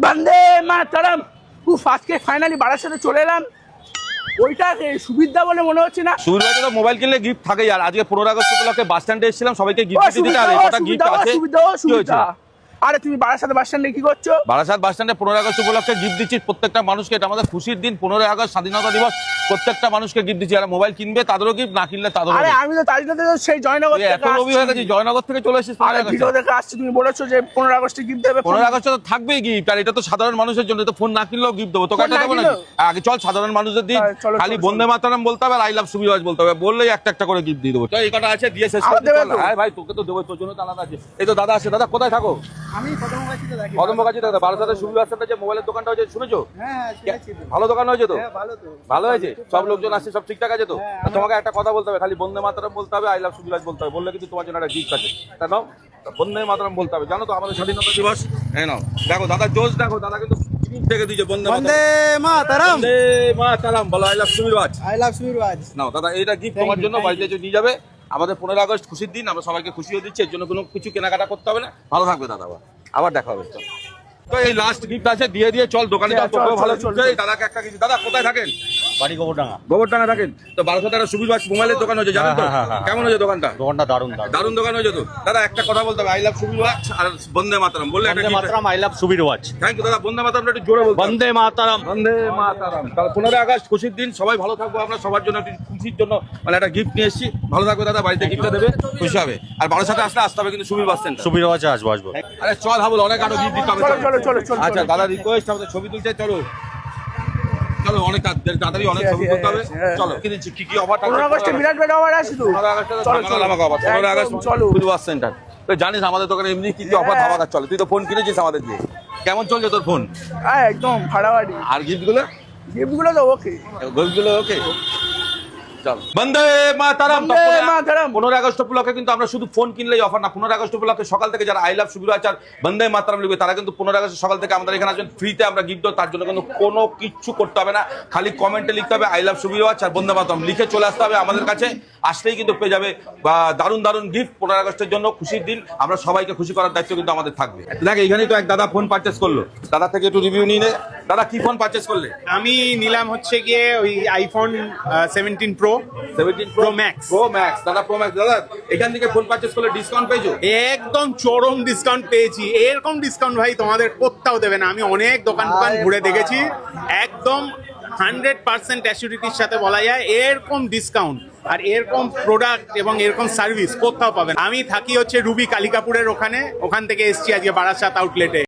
বন্দে মাতরম। উফ, আজকে ফাইনালি বারাসাতে চলে এলাম। ওইটা সুবিধা বলে মনে হচ্ছে না। সুবিধা তো মোবাইল কিনলে গিফট থাকে। আর আজকে 15 আগস্ট উপলক্ষে বাস স্ট্যান্ডে এসেছিলাম, সবাইকে গিফট দিতে। আর এটা গিফট আছে। সুবিধা। আরে তুমি বারাসাতে বাস স্ট্যান্ডে কি করছো? বারাসাত বাস স্ট্যান্ডে 15 আগস্ট উপলক্ষে গিফট দিচ্ছি প্রত্যেকটা মানুষকে। এটা আমাদের খুশির দিন, 15 আগস্ট স্বাধীনতা দিবস। প্রত্যেকটা মানুষকে গিফট দিচ্ছি। আর মোবাইল কিনবে তাদেরও গিফট, না কিনলে তাদেরও। আরে আমি তো তার জন্য সেই জয়নগর থেকে এত লোভী হয়ে গেছি, জয়নগর থেকে চলে এসেছিস। আরে ভিডিও দেখে আসছি, তুমি বলেছো যে 15 আগস্টে গিফট দেবে। 15 আগস্টে তো থাকবেই গিফট। আর এটা তো সাধারণ মানুষের জন্য, তো ফোন না কিনলেও গিফট দেবো। তোকে একটা দেবো না? আগে চল সাধারণ মানুষদের দিই। খালি বন্দে মাতরম বলতে হবে আর আই লাভ সুবিরাজ বলতে হবে। বললেই একটা একটা করে গিফট দিয়ে দেবো। চল এই কটা আছে দিয়ে শেষ করে দেবো। আরে ভাই তোকে তো দেবো, তোর জন্য তো আলাদা আছে। এই তো দাদা আছে। দাদা কোথায় থাকো? আমি কদমগাছিতে থাকি। কদমগাছি দাদা, বারাসাতে সুবিরাজ সেন্টার যে মোবাইলের দোকানটা হয়েছে শুনেছো? হ্যাঁ, শুনেছি তো। ভালো দোকান হয়েছে তো? হ্যাঁ, ভালো তো। ভালো হয়েছে? সব লোকজন আসছে, সব ঠিকঠাক আছে তো? হ্যাঁ, তোমাকে একটা কথা বলতে হবে, খালি বন্দে মাতরম বলতে হবে, আই লাভ সুবিরাজ বলতে হবে। বললে কিন্তু তোমার জন্য একটা গিফট আছে। তা নাও, বন্দে মাতরম বলতে হবে। জানো তো আমাদের স্বাধীনতা দিবস। হ্যাঁ নাও, দেখো দাদা জোশ, দেখো দাদা কিন্তু গিফট থেকে দিয়েছে বন্দে বন্দে মাতরম। মাতরম। বন্দে মাতরম বলো, আই লাভ সুবিরাজ। I love সুবিরাজ। নাও দাদা, এইটা গিফট তোমার জন্য, বাড়িতে নিয়ে যাবে। আমাদের 15 আগস্ট খুশির দিন, আমরা সবাইকে খুশিও দিচ্ছি। এর জন্য কোনো কিছু কেনাকাটা করতে হবে না। ভালো থাকবে দাদা, আবার দেখা হবে। তো এই লাস্ট গিফট আছে, দিয়ে দিয়ে চল দোকানে। তোকেও ভালো চলছে। দাদাকে একটা কিছু। দাদা কোথায় থাকেন? বাড়ি গোবরডাঙ্গা। গোবরডাঙ্গা থাকেন তো? বারাসাতে একটা সুবিরাজ মোবাইলের দোকান হয়েছে, জানেন তো? কেমন হয়েছে দোকানটা? দোকানটা দারুণ দারুণ। দারুণ দোকান হয়েছে তো। দাদা একটা কথা বলতে হবে, আই লাভ সুবিরাজ আর বন্দে মাতরম বললে একটা বন্দে মাতরম, আই লাভ সুবিরাজ। থ্যাংক ইউ দাদা। বন্দে মাতরমটা একটু জোরে বলতে হবে। বন্দে মাতরম। বন্দে মাতরম। তাহলে 15 আগস্ট খুশির দিন, সবাই ভালো থাকবো। আমরা সবার জন্য একটু খুশির জন্য মানে একটা গিফট নিয়ে এসেছি। ভালো থাকবে দাদা, বাড়িতে গিফটটা দেবে, খুশি হবে। আর বারাসাতে আসতে হবে কিন্তু সুবির বাস সেন্টার। সুবিরাজ আসবো আসবো। আরে চল হাবুল, অনেক আরো গিফট দিতে হবে। চলো। আচ্ছা দাদা রিকোয়েস্ট, আমাদের ছবি তুলতে চলো। চলো অনেক তাড়াতাড়ি অনেক ছবি তুলতে হবে। চলো কি দিচ্ছি, কি কি অফার? 15 আগস্টে বিরাট বিরাট অফার আছে তো। 15 আগস্টে চলো 15 আগস্ট চলো। সুবির বাস সেন্টার। তুই জানিস আমাদের দোকানে এমনি কি কি অফার ধামাকা চলে। তুই তো ফোন কিনেছিস আমাদের দিয়ে। কেমন চলছে তোর ফোন? একদম ফাটাফাটি। আর গিফটগুলো? গিফটগুলো তো ওকে। গিফটগুলো ওকে। চল বন্দে মাতরম। 15 আগস্ট উপলক্ষে কিন্তু আমরা শুধু ফোন কিনলেই অফার না, 15 আগস্ট উপলক্ষে সকাল থেকে যারা আই লাভ সুবিরাজ আর বন্দে মাতরম লিখবে তারা কিন্তু 15 আগস্ট সকাল থেকে আমাদের এখানে আসবেন, ফ্রিতে আমরা গিফট দেবো। তার জন্য কিন্তু কোনো কিচ্ছু করতে হবে না, খালি কমেন্টে লিখতে হবে আই লাভ সুবিরাজ আর বন্দে মাতরম, লিখে চলে আসতে হবে আমাদের কাছে। আসলেই কিন্তু পেয়ে যাবে বা দারুণ দারুণ গিফট 15 আগস্টের জন্য। খুশির দিন, আমরা সবাইকে খুশি করার দায়িত্ব কিন্তু আমাদের থাকবে। দেখ এখানেই তো এক দাদা ফোন পারচেস করলো। দাদা থেকে একটু রিভিউ নিয়ে নে। দাদা কি ফোন পারচেস করলে? আমি নিলাম হচ্ছে গিয়ে ওই আইফোন 17 প্রো 17 Pro Max। দাদা প্রো ম্যাক্স। দাদা এখান থেকে ফোন পারচেস করলে ডিসকাউন্ট পেয়েছো? একদম চরম ডিসকাউন্ট পেয়েছি। এরকম ডিসকাউন্ট ভাই তোমাদের কোথাও দেবে না। আমি অনেক দোকান ঘুরে দেখেছি, একদম 100% অ্যাসিউরিটির সাথে বলা যায় এরকম ডিসকাউন্ট আর এরকম প্রোডাক্ট এবং এরকম সার্ভিস কোথাও পাবেন। আমি থাকি হচ্ছে রুবি কালিকাপুরের ওখানে, ওখান থেকে এসছি আজকে বারাসাত আউটলেটে।